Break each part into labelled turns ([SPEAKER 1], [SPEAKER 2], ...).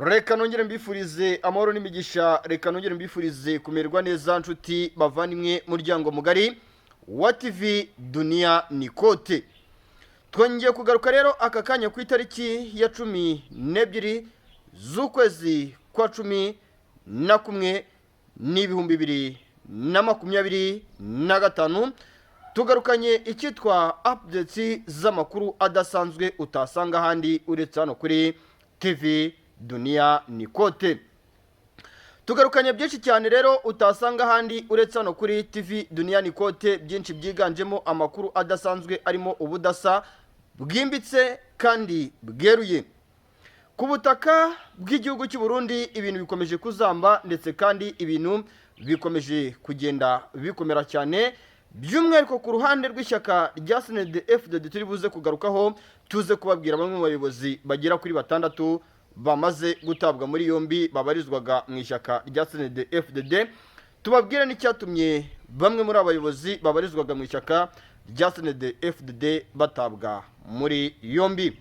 [SPEAKER 1] reka nongere mbifurize amahoro n'imigisha, reka nongere mbifurize kumererwa neza nshuti bavandimwe muryango mugari wa TV Dunia Nikote. Twongeye kugaruka rero aka kanya ku itariki ya 12 z'ukwezi kwa 11 n'ibihumbi 2025, tugarukanye icyitwa updates z'amakuru adasanzwe utasanga handi uretse hano kuri TV Dunia Nikote. Tugarukanye byinshi cyane rero utasanga handi uretse hano kuri TV Dunia Nikote, byinshi byiganjemo amakuru adasanzwe arimo ubudasa bwimbitse kandi bweruye. Ku butaka bw'igihugu cy'u Burundi ibintu bikomeje kuzamba, ndetse kandi ibintu bikomeje kugenda bikomera cyane, by'umwihariko ku ruhande rw'ishyaka rya CNDD-FDD turi buze kugarukaho, tuze kubabwira bamwe mu bayobozi bagera kuri 6 bamaze gutabwa muri yombi babarizwaga mu ishyaka rya CNDD-FDD. Tubabwire n'icyatumye bamwe muri abayobozi babarizwaga mu ishyaka rya CNDD-FDD batabwa muri yombi.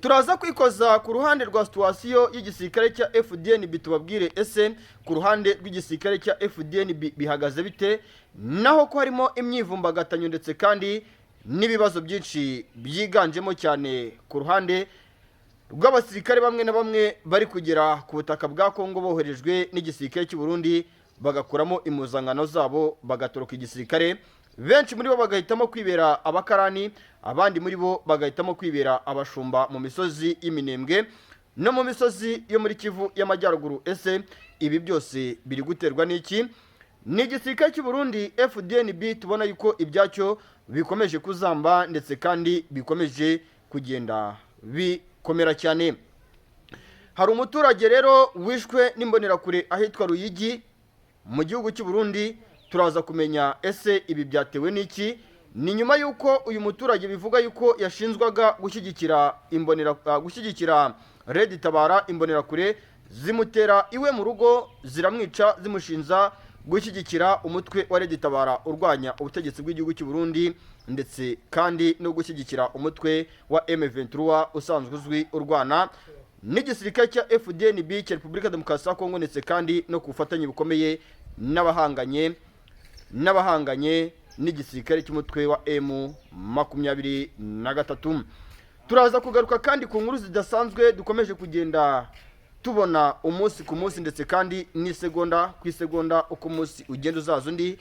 [SPEAKER 1] Turaza kwikoza ku ruhande rwa situasiyo y'igisirikare cya FDNB, tubabwire ese ku ruhande rw'igisirikare cya FDNB bihagaze bite, naho ko harimo imyivumbagatanyo ndetse kandi n'ibibazo byinshi byiganjemo cyane ku ruhande rw'abasirikare bamwe na bamwe bari kugera ku butaka bwa Kongo boherejwe n'igisirikare cy'u Burundi bagakuramo impuzankano zabo bagatoroka igisirikare. Benshi muri bo bagahitamo kwibera abakarani, abandi muri bo bagahitamo kwibera abashumba mu misozi y'Iminembwe no mu misozi yo muri Kivu y'Amajyaruguru. Ese ibi byose biri guterwa n'iki? Ni igisirikare cy'u Burundi FDNB tubona yuko ibyacyo bikomeje kuzamba ndetse kandi bikomeje kugenda bikomera cyane. Hari umuturage rero wishwe n'imbonerakure ahitwa Ruyigi mu gihugu cy'u Burundi. Turaza kumenya ese ibi byatewe n'iki. Ni nyuma yuko uyu muturage bivuga yuko yashinzwaga gushyigikira Red Tabara, imbonerakure zimutera iwe mu rugo ziramwica zimushinza gushyigikira umutwe wa Red Tabara urwanya ubutegetsi bw'igihugu cy'u Burundi, ndetse kandi no gushyigikira umutwe wa M23 usanzwe uzwi urwana n'igisirikare cya FDNB cya Repubulika Demokarasi ya Kongo, ndetse kandi no kufatanya bukomeye n'abahanganye n'igisirikare cy'umutwe wa M23. Turaza kugaruka kandi ku nkuru zidasanzwe dukomeje kugenda tubona umunsi ku munsi, ndetse kandi n'isegonda ku isegonda uko umunsi ugenda uzaza undi.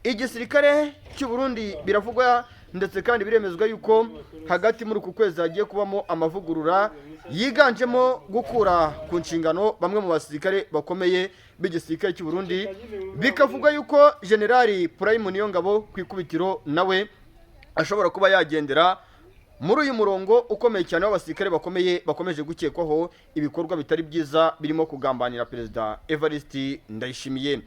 [SPEAKER 1] Igisirikare cy'u Burundi biravugwa ndetse kandi biremezwa yuko hagati muri uku kwezi hagiye kubamo amavugurura yiganjemo gukura ku nshingano bamwe mu basirikare bakomeye b'igisirikare cy'u Burundi. Bikavugwa yuko Generali Prime Niyongabo ku ikubitiro nawe ashobora kuba yagendera muri uyu murongo ukomeye cyane w'abasirikare bakomeye bakomeje gukekwaho ibikorwa bitari byiza birimo kugambanira Perezida Evariste Ndayishimiye.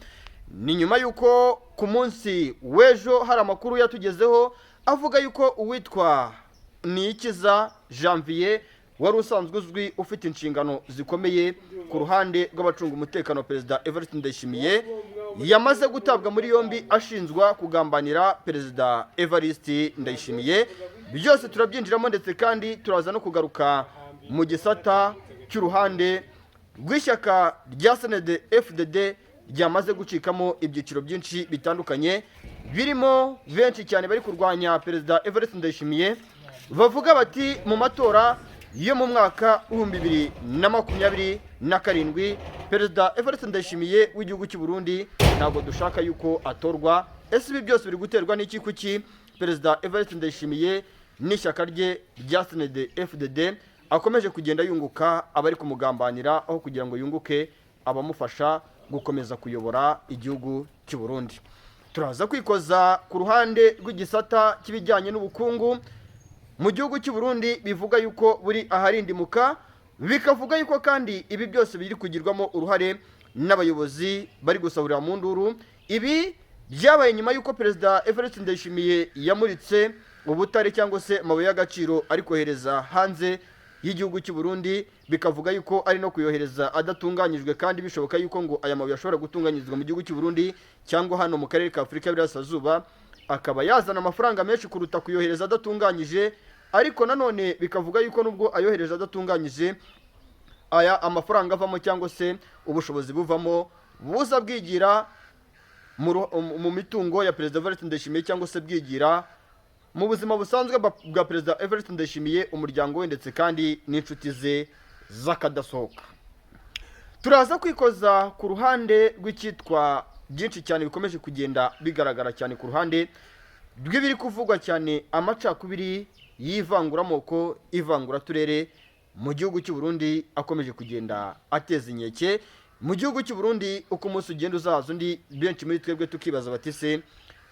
[SPEAKER 1] Ni nyuma yuko ku munsi w'ejo hari amakuru yatugezeho avuga yuko uwitwa Niyikiza Janvier wari usanzwe uzwi ufite inshingano zikomeye ku ruhande rw'abacunga umutekano wa Perezida Evariste Ndayishimiye yamaze gutabwa muri yombi ashinzwa kugambanira Perezida Evariste Ndayishimiye. Byose turabyinjiramo, ndetse kandi turaza no kugaruka mu gisata cy'uruhande rw'ishyaka rya CNDD-FDD ryamaze gucikamo ibyiciro byinshi bitandukanye, birimo benshi cyane bari kurwanya Perezida Evariste Ndayishimiye. Bavuga bati mu matora yo mu mwaka w'2027 Perezida Evariste Ndayishimiye w'igihugu cy'u Burundi ntabwo dushaka yuko atorwa. Ese ibi byose biri guterwa n'iki? Kuki Perezida Evariste Ndayishimiye n'ishyaka rye rya CNDD-FDD akomeje kugenda yunguka abari kumugambanira aho kugira ngo yunguke abamufasha gukomeza kuyobora igihugu cy'u Burundi? Turaza kwikoza ku ruhande rw'igisata cy'ibijyanye n'ubukungu mu gihugu cy'u Burundi. Bivuga yuko buri aharindimuka, bikavuga yuko kandi ibi byose biri kugirwamo uruhare n'abayobozi bari gusahurira mu nduru. Ibi byabaye nyuma yuko Perezida Evariste Ndayishimiye yamuritse ubutare cyangwa se amabuye y'agaciro ari kohereza hanze y'igihugu cy'u Burundi. Bikavuga yuko ari no kuyohereza adatunganyijwe, kandi bishoboka yuko ngo aya mabuye ashobora gutunganyirizwa mu gihugu cy'u Burundi cyangwa hano mu karere ka Afurika y'Iburasirazuba, akaba yazana amafaranga menshi kuruta kuyohereza adatunganyije. Ariko nanone bikavuga yuko nubwo ayohereza adatunganyije aya amafaranga avamo cyangwa se ubushobozi buvamo buza bwigira mu mitungo ya perezida Evariste Ndayishimiye cyangwa se bwigira mu buzima busanzwe bwa perezida Evariste Ndayishimiye, umuryango we ndetse kandi n'inshuti ze z'akadasohoka. Turaza kwikoza ku ruhande rw'icyitwa byinshi cyane bikomeje kugenda bigaragara cyane ku ruhande rw'ibiri kuvugwa cyane amacakubiri y'ivanguramoko, ivanguraturere mu gihugu cy'u Burundi akomeje kugenda ateza inkeke mu gihugu cy'u Burundi. Uko umunsi ugenda uzaza undi, benshi muri twebwe tukibaza bati se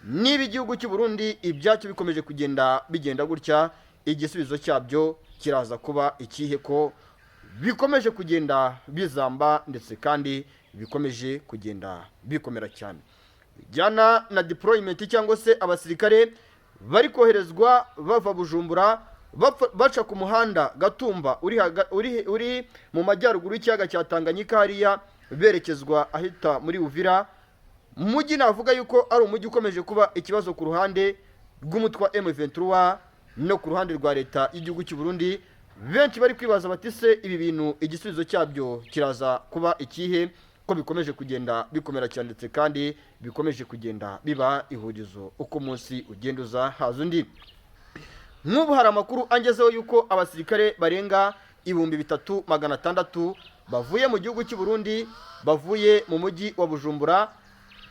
[SPEAKER 1] niba igihugu cy'u Burundi ibyacyo bikomeje bigenda gutya, igisubizo cyabyo kiraza kuba ikihe, ko bikomeje kugenda bizamba ndetse kandi bikomeje kugenda bikomera cyane bijyana na deployment cyangwa se abasirikare bari koherezwa bava Bujumbura baca ku muhanda Gatumba uri mu majyaruguru y'ikiyaga cya Tanganyika hariya berekezwa ahita muri Uvira. Umujyi navuga yuko ari umujyi ukomeje kuba ikibazo ku ruhande rw'umutwe wa M23 no ku ruhande rwa leta y'igihugu cy'u Burundi. Benshi bari kwibaza bati se ibi bintu igisubizo cyabyo kiraza kuba ikihe, ko bikomeje kugenda bikomera cyane ndetse kandi bikomeje kugenda biba ihurizo uko umunsi ugenda uza haza undi. Nk'ubu hari amakuru angezeho yuko abasirikare barenga 3600 bavuye mu gihugu cy'u Burundi, bavuye mu mujyi wa Bujumbura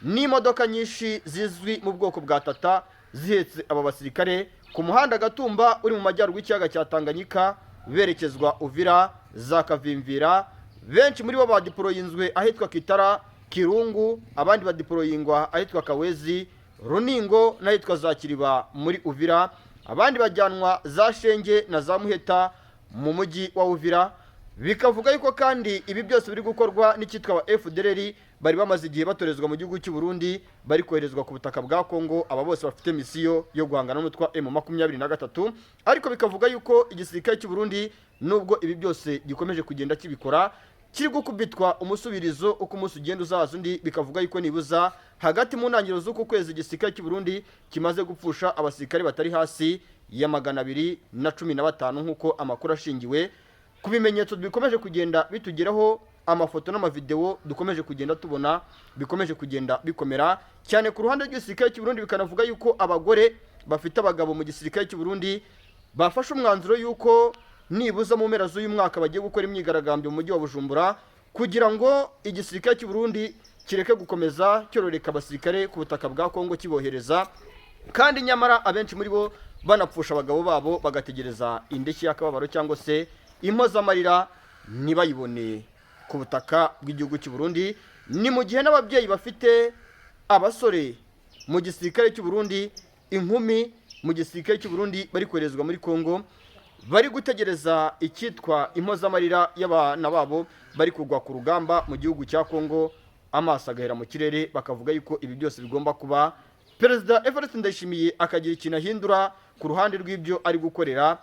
[SPEAKER 1] n'imodoka nyinshi zizwi mu bwoko bwa Tata zihetse aba basirikare ku muhanda Gatumba uri mu majyaruguru y'ikiyaga cya Tanganyika berekezwa Uvira za Kavimvira. Benshi muri bo badiporoyinzwe ahitwa Kitara, Kirungu, abandi badiporoyingwa ahitwa Kawezi, Runingo n'ahitwa za Kiriba muri Uvira, abandi bajyanwa za Shenge na za Muheta mu mujyi wa Uvira. Bikavuga yuko kandi ibi byose biri gukorwa n'icyitwa wa FDLR bari bamaze igihe batorezwa mu gihugu cy'u Burundi, bari koherezwa ku butaka bwa Kongo. Aba bose bafite misiyo yo guhangana n'umutwe wa M23, ariko bikavuga yuko igisirikare cy'u Burundi nubwo ibi byose gikomeje kugenda kibikora, kiri gukubitwa umusubirizo uko umunsi ugenda uzaza undi. Bikavuga yuko nibuza hagati mu ntangiriro z'uku kwezi igisirikare cy'u Burundi kimaze gupfusha abasirikare batari hasi ya 215 nk'uko amakuru ashingiwe ku bimenyetso bikomeje kugenda bitugeraho, amafoto n'amavideo dukomeje kugenda tubona, bikomeje kugenda bikomera cyane ku ruhande rw'igisirikare cy'u Burundi. Bikanavuga yuko abagore bafite abagabo mu gisirikare cy'u Burundi bafashe umwanzuro yuko nibuza mu mpera z'uyu mwaka bagiye gukora imyigaragambyo mu mujyi wa Bujumbura kugira ngo igisirikare cy'u Burundi kireke gukomeza cyororeka abasirikare ku butaka bwa Kongo kibohereza, kandi nyamara abenshi muri bo banapfusha abagabo babo bagategereza indeshyi y'akababaro cyangwa se impozamarira ntibayibone ku butaka bw'igihugu cy'u Burundi. Ni mu gihe n'ababyeyi bafite abasore mu gisirikare cy'u Burundi, inkumi mu gisirikare cy'u Burundi bari koherezwa muri Kongo, bari gutegereza icyitwa impozamarira y'abana babo bari kugwa ku rugamba mu gihugu cya Kongo, amaso agahera mu kirere. Bakavuga yuko ibi byose bigomba kuba perezida Evariste Ndayishimiye akagira ikintu ahindura ku ruhande rw'ibyo ari gukorera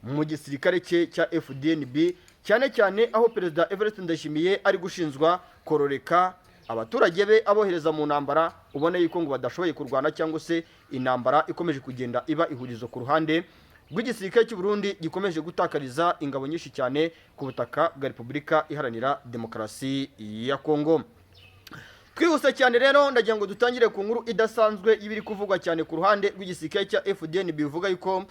[SPEAKER 1] mu gisirikare cye cya FDNB, cyane cyane aho perezida Evariste Ndayishimiye ari gushinzwa kororeka abaturage be abohereza mu ntambara. Ubona yuko ngo badashoboye kurwana cyangwa se intambara ikomeje kugenda iba ihurizo ku ruhande rw'igisirikare cy'u Burundi gikomeje gutakariza ingabo nyinshi cyane ku butaka bwa Repubulika Iharanira Demokarasi ya Kongo. Twihuse cyane rero ndagira ngo dutangire ku nkuru idasanzwe y'ibiri kuvugwa cyane ku ruhande rw'igisirikare cya FDN. Bivuga yuko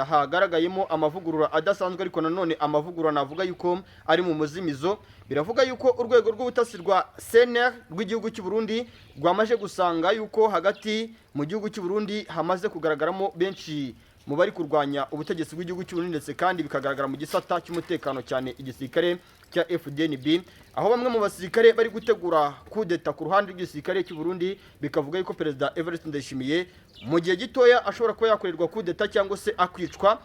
[SPEAKER 1] hagaragayemo amavugurura adasanzwe, ariko nanone amavugurura navuga yuko ari mu muzimizo. Biravuga yuko urwego rw'ubutasi rwa CNR rw'igihugu cy'u Burundi rwamaje gusanga yuko hagati mu gihugu cy'u Burundi hamaze kugaragaramo benshi mu bari kurwanya ubutegetsi bw'igihugu cy'u Burundi, ndetse kandi bikagaragara mu gisata cy'umutekano cyane igisirikare cya FDNB, aho bamwe mu basirikare bari gutegura kudeta ku ruhande rw'igisirikare cy'u Burundi. Bikavuga yuko perezida Evariste Ndayishimiye mu gihe gitoya ashobora kuba yakorerwa kudeta cyangwa se akwicwa.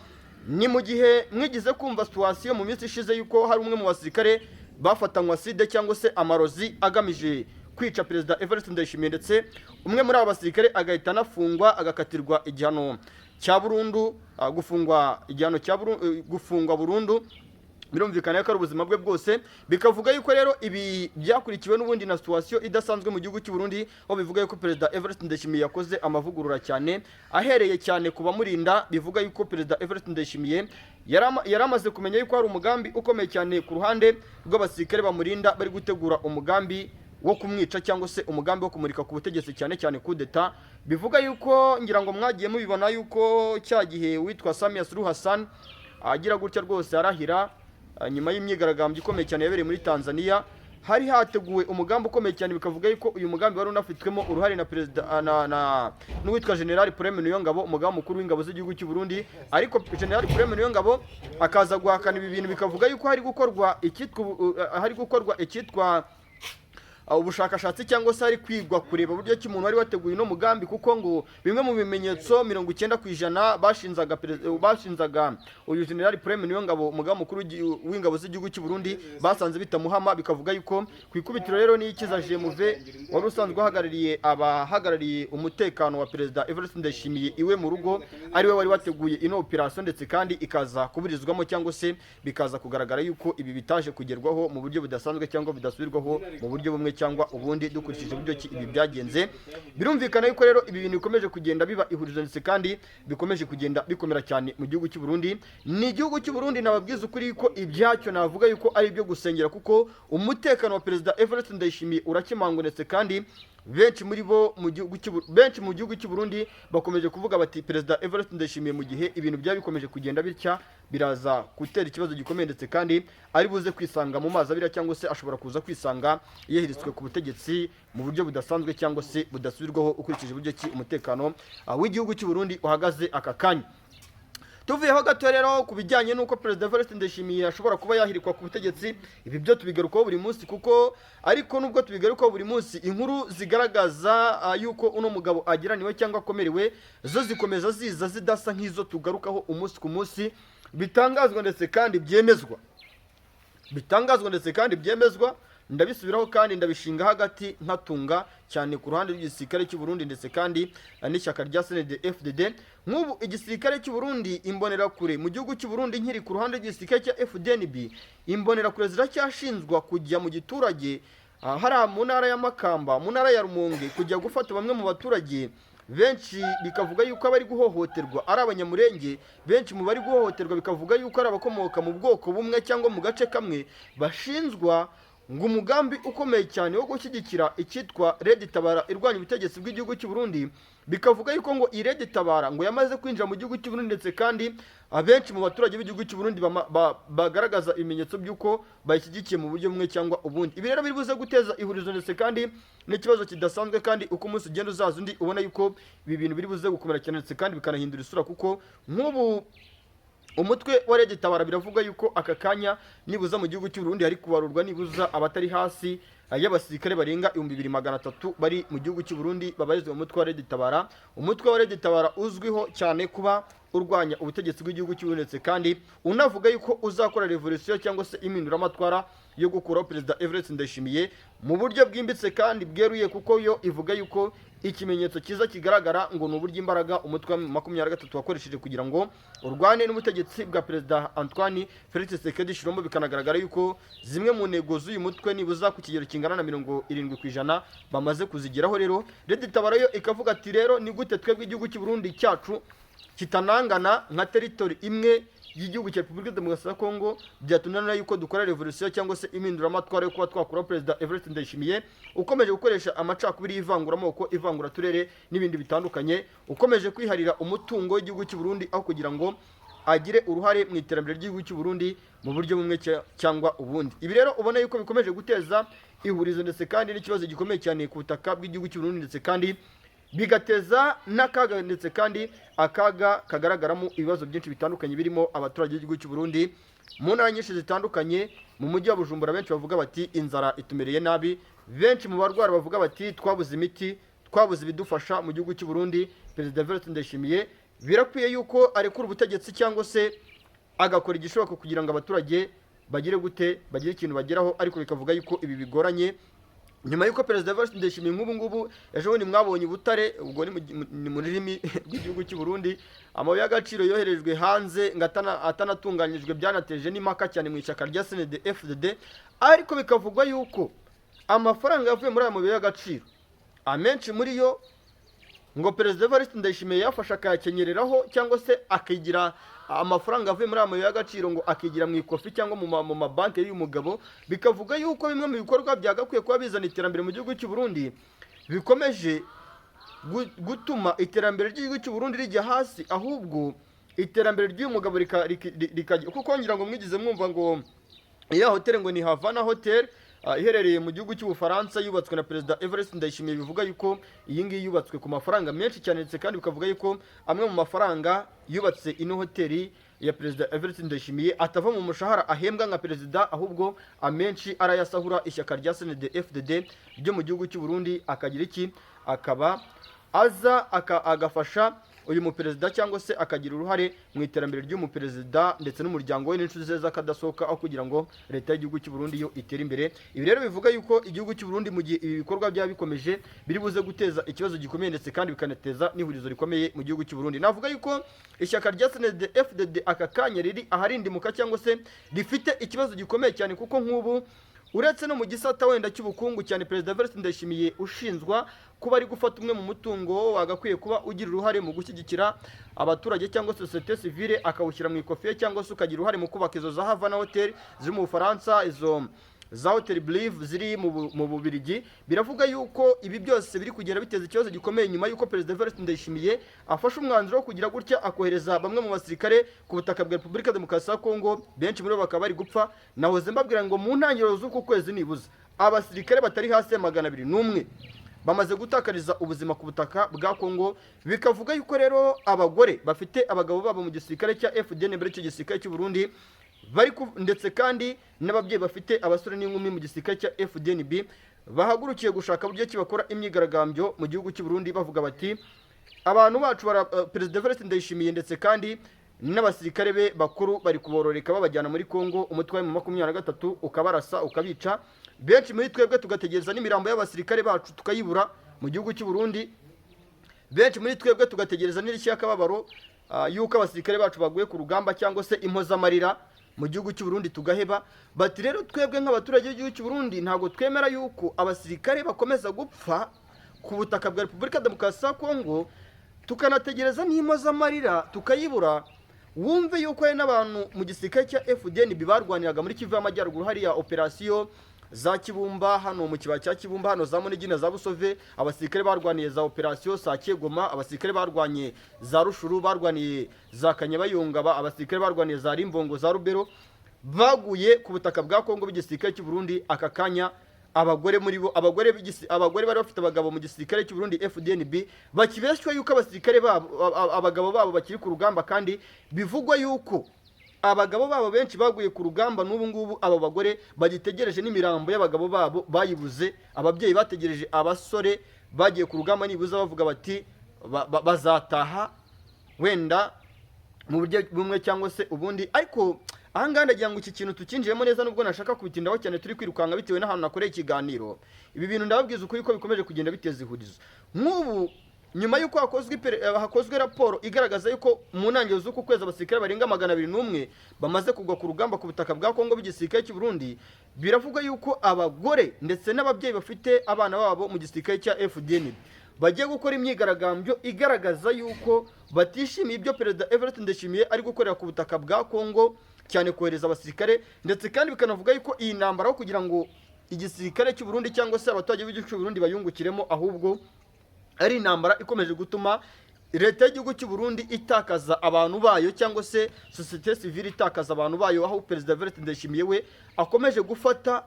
[SPEAKER 1] Ni mu gihe mwigize kumva situation mu minsi ishize yuko hari umwe mu basirikare bafatanywa side cyangwa se amarozi agamije kwica perezida Evariste Ndayishimiye, ndetse umwe muri aba basirikare agahita anafungwa agakatirwa igihano cya burundu, gufungwa burundu birumvikana ko ari ubuzima bwe bwose, bikavuga yuko rero ibi byakurikiwe n'ubundi na situation idasanzwe mu gihugu cy'u Burundi, aho bivuga yuko Perezida Evariste Ndayishimiye yakoze amavugurura cyane ahereye cyane ku bamurinda. Bivuga yuko Perezida Evariste Ndayishimiye yari amaze kumenya yuko hari umugambi ukomeye cyane ku ruhande rw'abasirikare bamurinda, bari gutegura umugambi wo kumwica cyangwa se umugambi wo kumurika ku butegetsi, cyane cyane coup d'etat. Bivuga yuko ngira ngo mwagiye mubibona yuko cya gihe witwa Samia Suluhu Hassan agira gutya rwose arahira nyuma y'imyigaragambyo ikomeye cyane yabereye muri Tanzania, hari hateguwe umugambi ukomeye cyane, bikavuga yuko uyu mugambi wari unafitwemo uruhare na perezida n'uwitwa General Prime Niyongabo, umugaba mukuru w'ingabo z'igihugu cy'u Burundi. Ariko General Prime Niyongabo akaza guhakana ibi bintu, bikavuga yuko hari gukorwa icyitwa ubushakashatsi cyangwa se hari kwigwa kureba uburyo ki umuntu wari wateguye no mugambi, kuko ngo bimwe mu bimenyetso 90% bashinzaga uyu General Prime Niyongabo, umugaba mukuru w'ingabo z'igihugu cy'u Burundi, basanze bitamuhama. Bikavuga yuko ku ikubitiro rero ni ikiza Jemuve wari usanzwe abahagarariye umutekano wa Perezida Evariste Ndayishimiye iwe mu rugo, ari we wari wateguye ino operation, ndetse kandi ikaza kuburizwamo cyangwa se bikaza kugaragara yuko ibi bitaje kugerwaho mu buryo budasanzwe cyangwa bidasubirwaho mu buryo bumwe cyangwa ubundi, dukurikije uburyo ibi byagenze. Birumvikana yuko rero ibi bintu bikomeje kugenda biba ihurizo, ndetse kandi bikomeje kugenda bikomera cyane mu gihugu cy'u Burundi. Ni igihugu cy'u Burundi nababwiza ukuri ko ibyacyo navuga yuko ari ibyo gusengera, kuko umutekano wa Perezida Evariste Ndayishimiye urakimangwa, kandi benshi mu gihugu cy'u Burundi bakomeje kuvuga bati Perezida Evariste Ndayishimiye mu gihe ibintu byaba bikomeje kugenda bitya biraza gutera ikibazo gikomeye, ndetse kandi ari buze kwisanga mu mazi abira, cyangwa se ashobora kuza kwisanga yehiritswe ku butegetsi mu buryo budasanzwe cyangwa se budasubirwaho, ukurikije uburyo ki umutekano w'igihugu cy'u Burundi uhagaze aka kanya. Tuvuyeho gato rero ku bijyanye n'uko Perezida Evariste Ndayishimiye ashobora kuba yahirikwa ku butegetsi, ibi byo tubigarukaho buri munsi, kuko ariko nubwo tubigarukaho buri munsi, inkuru zigaragaza yuko uno mugabo agiraniwe cyangwa akomerewe zo zikomeza ziza zidasa nk'izo tugarukaho umunsi ku munsi, bitangazwa ndetse kandi byemezwa. Ndabisubiraho kandi ndabishinga hagati nkatunga cyane ku ruhande rw'igisirikare cy'u Burundi, ndetse kandi n'ishyaka rya CNDD-FDD. Nk'ubu igisirikare cy'u Burundi, imbonerakure mu gihugu cy'u Burundi, nkiri ku ruhande rw'igisirikare cya FDNB, imbonerakure ziracyashinzwa kujya mu giturage hari mu ntara ya Makamba, mu ntara ya Rumonge, kujya gufata bamwe mu baturage benshi, bikavuga yuko abari guhohoterwa ari abanyamurenge. Benshi mu bari guhohoterwa bikavuga yuko ari abakomoka mu bwoko bumwe cyangwa mu gace kamwe, bashinzwa ngo umugambi ukomeye cyane wo gushyigikira icyitwa Red Tabara irwanya ubutegetsi bw'igihugu cy'u Burundi. Bikavuga yuko ngo iyi Red Tabara ngo yamaze kwinjira mu gihugu cy'u Burundi, ndetse kandi abenshi mu baturage b'igihugu cy'u Burundi bagaragaza ibimenyetso by'uko bayishyigikiye mu buryo bumwe cyangwa ubundi. Ibi rero biri buze guteza ihurizo, ndetse kandi n'ikibazo kidasanzwe, kandi uko umunsi ugenda uzaza undi ubona yuko ibi bintu biri buze gukomera cyane, ndetse kandi bikanahindura isura, kuko nk'ubu umutwe wa Red Tabara biravuga yuko aka kanya nibuza mu gihugu cy'u Burundi hari kubarurwa nibuza abatari hasi y'abasirikare barenga 2300 bari mu gihugu cy'u Burundi babarizwa mu mutwe wa Red Tabara. Umutwe wa Red Tabara uzwiho cyane kuba urwanya ubutegetsi bw'igihugu cy'u Burundi, kandi unavuga yuko uzakora revolution cyangwa se impinduramatwara yo gukuraho Perezida Evariste Ndayishimiye mu buryo bwimbitse kandi bweruye, kuko yo ivuga yuko ikimenyetso cyiza kigaragara ngo ni uburyo imbaraga umutwe wa 23 wakoresheje kugira ngo urwane n'ubutegetsi bwa Perezida Antoine Felix Tshisekedi Tshilombo. Bikanagaragara yuko zimwe mu ntego z'uyu mutwe nibuza ku kigero kingana na 70% bamaze kuzigeraho. Rero Red Tabara yo ikavuga ati rero ni gute twebwe igihugu cy'u Burundi cyacu kitanangana nka territory imwe y'igihugu cya Repubulika Demokarasi ya Kongo, byatunanira yuko dukora revolution cyangwa se impinduramatwara yo kuba twakura Perezida Evariste Ndayishimiye ukomeje gukoresha amacakubiri y'ivanguraamoko, ivanguraturere n'ibindi bitandukanye, ukomeje kwiharira umutungo w'igihugu cy'u Burundi aho kugira ngo agire uruhare mu iterambere ry'igihugu cy'u Burundi mu buryo bumwe cyangwa ubundi. Ibi rero ubona yuko bikomeje guteza ihurizo, ndetse kandi n'ikibazo gikomeye cyane ku butaka bw'igihugu cy'u Burundi, ndetse kandi bigateza n'akaga, ndetse kandi akaga kagaragaramo ibibazo byinshi bitandukanye birimo abaturage b'igihugu cy'u Burundi mu ntara nyinshi zitandukanye. Mu mujyi wa Bujumbura benshi bavuga bati inzara itumereye nabi, benshi mu barwara bavuga bati twabuze imiti, twabuze ibidufasha mu gihugu cy'u Burundi. Perezida Evariste Ndayishimiye birakwiye yuko arekura ubutegetsi cyangwa se agakora igishoboka kugira ngo abaturage bagire ikintu bageraho, ariko bikavuga yuko ibi bigoranye nyuma y'uko perezida Evariste Ndayishimiye nk'ubu ngubu ejo bundi mwabonye Butare, ubwo ni mu rurimi rw'igihugu cy'u Burundi, amabuye y'agaciro yoherejwe hanze ngo atanatunganyijwe, byanateje n'impaka cyane mu ishyaka rya CNDD FDD, ariko bikavugwa yuko amafaranga yavuye muri aya mabuye y'agaciro amenshi muri yo ngo perezida Evariste Ndayishimiye yafashe akayakenyereraho, cyangwa se akigira amafaranga avuye muri amabuye y'agaciro ngo akigira mu ikofi cyangwa mu mabanki y'uyu mugabo. Bikavuga yuko bimwe mu bikorwa byagakwiye kuba bizana iterambere mu gihugu cy'u Burundi bikomeje gutuma iterambere ry'igihugu cy'u Burundi rijya hasi, ahubwo iterambere ry'uyu mugabo rikajya, kuko ngira ngo mwigize mwumva ngo iya hoteli ngo ni Havana Hotel iherereye mu gihugu cy'Ubufaransa, yubatswe na perezida Evariste Ndayishimiye. Bivuga yuko iyi ngiyi yubatswe ku mafaranga menshi cyane, ndetse kandi bikavuga yuko amwe mu mafaranga yubatse ino hoteli ya perezida Evariste Ndayishimiye atava mu mushahara ahembwa nka perezida, ahubwo amenshi arayasahura ishyaka rya CNDD FDD ryo mu gihugu cy'u Burundi, akagira iki, akaba aza agafasha uyu muperezida, cyangwa se akagira uruhare mu iterambere ry'umuperezida ndetse n'umuryango we n'inshuti ze z'akadasohoka, aho kugira ngo leta y'igihugu cy'u Burundi yo itere imbere. Ibi rero bivuga yuko igihugu cy'u Burundi mu gihe ibi bikorwa byaba bikomeje biri buze guteza ikibazo gikomeye, ndetse kandi bikanateza n'ihurizo rikomeye mu gihugu cy'u Burundi. Navuga yuko ishyaka rya CNDD FDD aka kanya riri aharindimuka, cyangwa se rifite ikibazo gikomeye cyane, kuko nk'ubu uretse no mu gisata wenda cy'ubukungu cyane, perezida Evariste Ndayishimiye ushinzwa kuba ari gufata umwe mu mutungo wagakwiye kuba ugira uruhare mu gushyigikira abaturage cyangwa societe civile, akawushyira mu ikofi ye, cyangwa se ukagira uruhare mu kubaka izo za Havana Hotel ziri mu Bufaransa, izo za Hotel Believe ziri mu Bubiligi. Biravuga yuko ibi byose biri kugenda biteza ikibazo gikomeye, nyuma yuko perezida Evariste Ndayishimiye afashe umwanzuro wo kugira gutya akohereza bamwe mu basirikare ku butaka bwa Repubulika Demokarasi ya Kongo, benshi muri bo bakaba bari gupfa. Nahoze mbabwira ngo mu ntangiriro z'uku kwezi nibuze abasirikare batari hasi ya 201 bamaze gutakariza ubuzima ku butaka bwa Kongo. Bikavuga yuko rero abagore bafite abagabo babo mu gisirikare cya FDN mbere y'icyo gisirikare cy'u Burundi ndetse kandi n'ababyeyi bafite abasore n'inkumi mu gisirikare cya FDNB bahagurukiye gushaka buryo ki bakora imyigaragambyo mu gihugu cy'u Burundi, bavuga bati abantu bacu perezida Evariste Ndayishimiye ndetse kandi n'abasirikare be bakuru bari kubororeka babajyana muri Kongo, umutwe wa M23 ukabarasa ukabica. Benshi muri twebwe tugategereza n'imirambo y'abasirikare bacu tukayibura mu gihugu cy'u Burundi, benshi muri twebwe tugategereza n'ishyakababaro yuko abasirikare bacu baguye ku rugamba, cyangwa se impozamarira mu gihugu cy'u Burundi tugaheba. Bati rero twebwe nk'abaturage b'igihugu cy'u Burundi ntabwo twemera yuko abasirikare bakomeza gupfa ku butaka bwa Repubulika Demokarasi ya Kongo, tukanategereza n'impozamarira tukayibura. Wumve yuko hari n'abantu mu gisirikare cya FDN barwaniraga muri Kivu y'Amajyaruguru, hariya operasiyo za Kibumba, hano mu kibaya cya Kibumba, hano za Munigina, za Busove, abasirikare barwaniye za operasiyo Sake Goma, abasirikare barwaniye za Rushuru, barwaniye za Kanyabayonga, abasirikare barwaniye za Rimbongo, za Rubero, baguye ku butaka bwa Kongo b'igisirikare cy'u Burundi. Aka kanya abagore muri bo, abagore bari bafite abagabo mu gisirikare cy'u Burundi FDNB, bakibeshywa yuko abasirikare babo abagabo babo bakiri ku rugamba, kandi bivugwa yuko abagabo babo benshi baguye ku rugamba. N'ubu ngubu abo bagore bagitegereje n'imirambo y'abagabo babo bayibuze. Ababyeyi bategereje abasore bagiye ku rugamba nibuza, bavuga bati bazataha wenda mu buryo bumwe cyangwa se ubundi. Ariko ahangaha ndagira ngo iki kintu tukinjiremo neza, nubwo nashaka kubitindaho cyane, turi kwirukanka bitewe n'ahantu nakoreye ikiganiro. Ibi bintu ndababwiza ukuri ko bikomeje kugenda biteza ihurizo. Nk'ubu nyuma y'uko hakozwe raporo igaragaza yuko mu ntangiriro z'uku kwezi abasirikare barenga 201 bamaze kugwa ku rugamba ku butaka bwa Kongo b'igisirikare cy'u Burundi, biravuga yuko abagore ndetse n'ababyeyi bafite abana babo mu gisirikare cya FDN bagiye gukora imyigaragambyo igaragaza yuko batishimiye ibyo perezida Evariste Ndayishimiye ari gukorera ku butaka bwa Kongo, cyane kohereza abasirikare, ndetse kandi bikanavuga yuko iyi ntambara aho kugira ngo igisirikare cy'u Burundi cyangwa se abaturage b'igihugu cy'u Burundi bayungukiremo, ahubwo ari intambara ikomeje gutuma leta y'igihugu cy'u Burundi itakaza abantu bayo, cyangwa se societe civile itakaza abantu bayo, aho perezida Evariste Ndayishimiye we akomeje gufata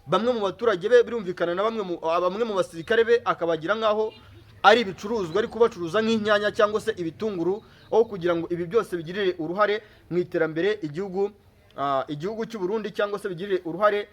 [SPEAKER 1] bamwe mu baturage be, birumvikana na bamwe mu basirikare be, akabagira nkaho ari ibicuruzwa, ari kubacuruza nk'inyanya cyangwa se ibitunguru, aho kugira ngo ibi byose bigirire uruhare mu iterambere igihugu cy'u Burundi, cyangwa se bigirire uruhare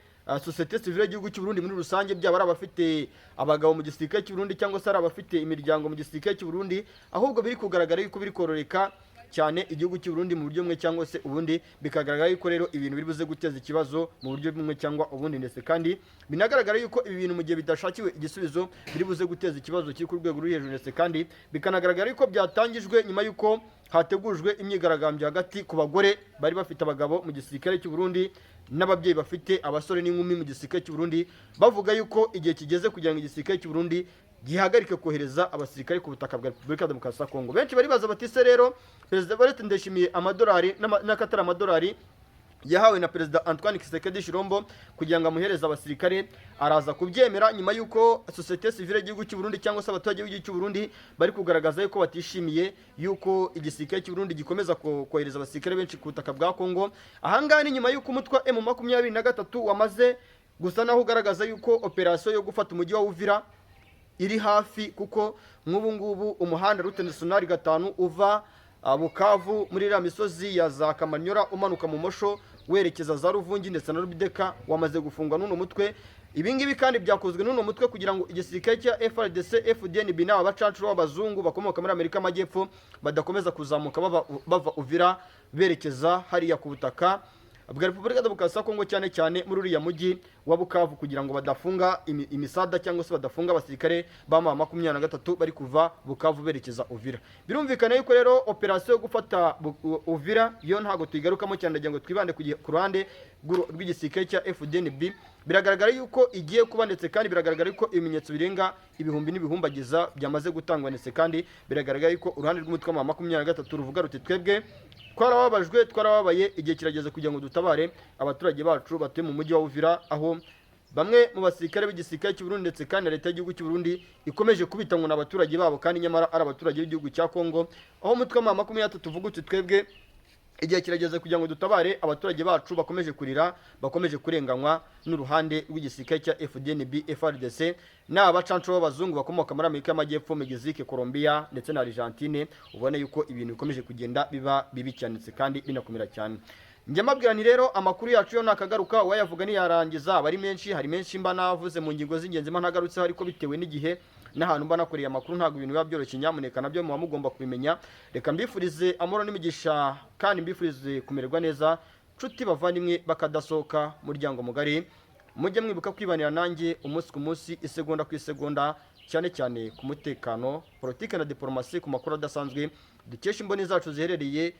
[SPEAKER 1] societe civile y'igihugu cy'u Burundi muri rusange, byaba ari abafite abagabo mu gisirikare cy'u Burundi cyangwa se ari abafite imiryango mu gisirikare cy'u Burundi. Ahubwo biri kugaragara yuko biri kororeka cyane igihugu cy'u Burundi mu buryo bumwe cyangwa se ubundi, bikagaragara yuko rero ibintu biri buze guteza ikibazo mu buryo bumwe cyangwa ubundi, ndetse kandi binagaragara yuko ibi bintu mu gihe bidashakiwe igisubizo biri buze guteza ikibazo kiri ku rwego ruri hejuru, ndetse kandi bikanagaragara yuko byatangijwe nyuma yuko hategujwe imyigaragambyo hagati ku bagore bari bafite abagabo mu gisirikare cy'u Burundi n'ababyeyi bafite abasore n'inkumi mu gisirikare cy'u Burundi, bavuga yuko igihe kigeze kugira ngo igisirikare cy'u Burundi gihagarike kohereza abasirikare ku butaka bwa Repubulika ya Demokarasi ya Kongo. Benshi bari baza bati se rero Perezida Evariste Ndayishimiye amadolari n'akatari amadolari yahawe na Perezida Antoine Tshisekedi Tshilombo kugira ngo amuhereze abasirikare, araza kubyemera nyuma yuko societe civile y'igihugu cy'u Burundi cyangwa se abaturage b'igihugu cy'u Burundi bari kugaragaza yuko batishimiye yuko igisirikare cy'u Burundi gikomeza kohereza abasirikare benshi ku butaka bwa Kongo. Ahangaha ni nyuma yuko umutwe wa M23 wamaze gusa naho ugaragaza yuko operasiyo yo gufata umujyi wa Uvira iri hafi, kuko nk'ubu ngubu umuhanda Route Nationale 5 uva Bukavu muri iriya misozi ya za Kamanyora umanuka mu Mosho werekeza za Ruvungi ndetse na Rubideka wamaze gufungwa n'uno mutwe. Ibingibi kandi byakozwe n'uno mutwe kugira ngo igisirikare cya FARDC FDNB n'aba bacancuro b'abazungu bakomoka muri Amerika y'Amajyepfo badakomeza kuzamuka bava Uvira berekeza hariya ku butaka bwa Repubulika ya Demokarasi ya Kongo, cyane cyane muri uriya mujyi wa Bukavu, kugira ngo badafunga imisada cyangwa se badafunga abasirikare ba M23 bari kuva Bukavu berekeza Uvira. Birumvikana yuko rero operasiyo yo gufata Uvira yo ntago tuyigarukamo cyane, ndagira ngo twibande ku ruhande rw'igisirikare cya FDNB. Biragaragara yuko igiye kuba, ndetse kandi biragaragara yuko ibimenyetso birenga ibihumbi n'ibihumbagiza byamaze gutangwa, ndetse kandi biragaragara yuko uruhande rw'umutwe wa M23 ruvuga ruti twebwe twarababajwe twarababaye, igihe kirageze kugira ngo dutabare abaturage bacu batuye mu mujyi wa Uvira, aho bamwe mu basirikare b'igisirikare cy'u Burundi ndetse kandi leta y'igihugu cy'u Burundi ikomeje kubitangwa n'abaturage babo, kandi nyamara ari abaturage b'igihugu cya Kongo, aho umutwe wa M23 tuvuga uti twebwe igihe kirageze kugira ngo dutabare abaturage bacu bakomeje kurira, bakomeje kurenganywa n'uruhande rw'igisirikare cya FDNB FARDC n'abacancuro b'abazungu bakomoka muri Amerika y'Amajyepfo, Mexique, Colombia ndetse na Argentine. Ubone yuko ibintu bikomeje kugenda biba bibi cyane kandi binakomera cyane. Njye mabwira ni rero amakuru yacu yo nakagaruka wayavuga niyarangiza, bari menshi, hari menshi mba navuze mu ngingo z'ingenzi mba ntagarutseho, ariko bitewe n'igihe n'ahantu mba nakoreye amakuru ntabwo ibintu biba byoroshye, nyamuneka nabyo muba mugomba kubimenya. Reka mbifurize amahoro n'imigisha kandi mbifurize kumererwa neza, nshuti bavandimwe bakadasohoka muryango mugari, mujye mwibuka kwibanira nanjye umunsi ku munsi, isegonda ku isegonda, cyane cyane ku mutekano, politike na diplomasi, ku makuru adasanzwe dukesha imboni zacu ziherereye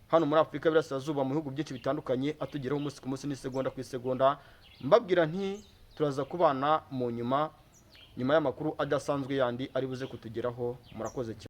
[SPEAKER 1] hano muri Afurika y'Iburasirazuba mu bihugu byinshi bitandukanye, atugeraho umunsi ku munsi n'isegonda ku isegonda. Mbabwira nti turaza kubana mu nyuma y'amakuru adasanzwe yandi ari buze kutugeraho. Murakoze cyane.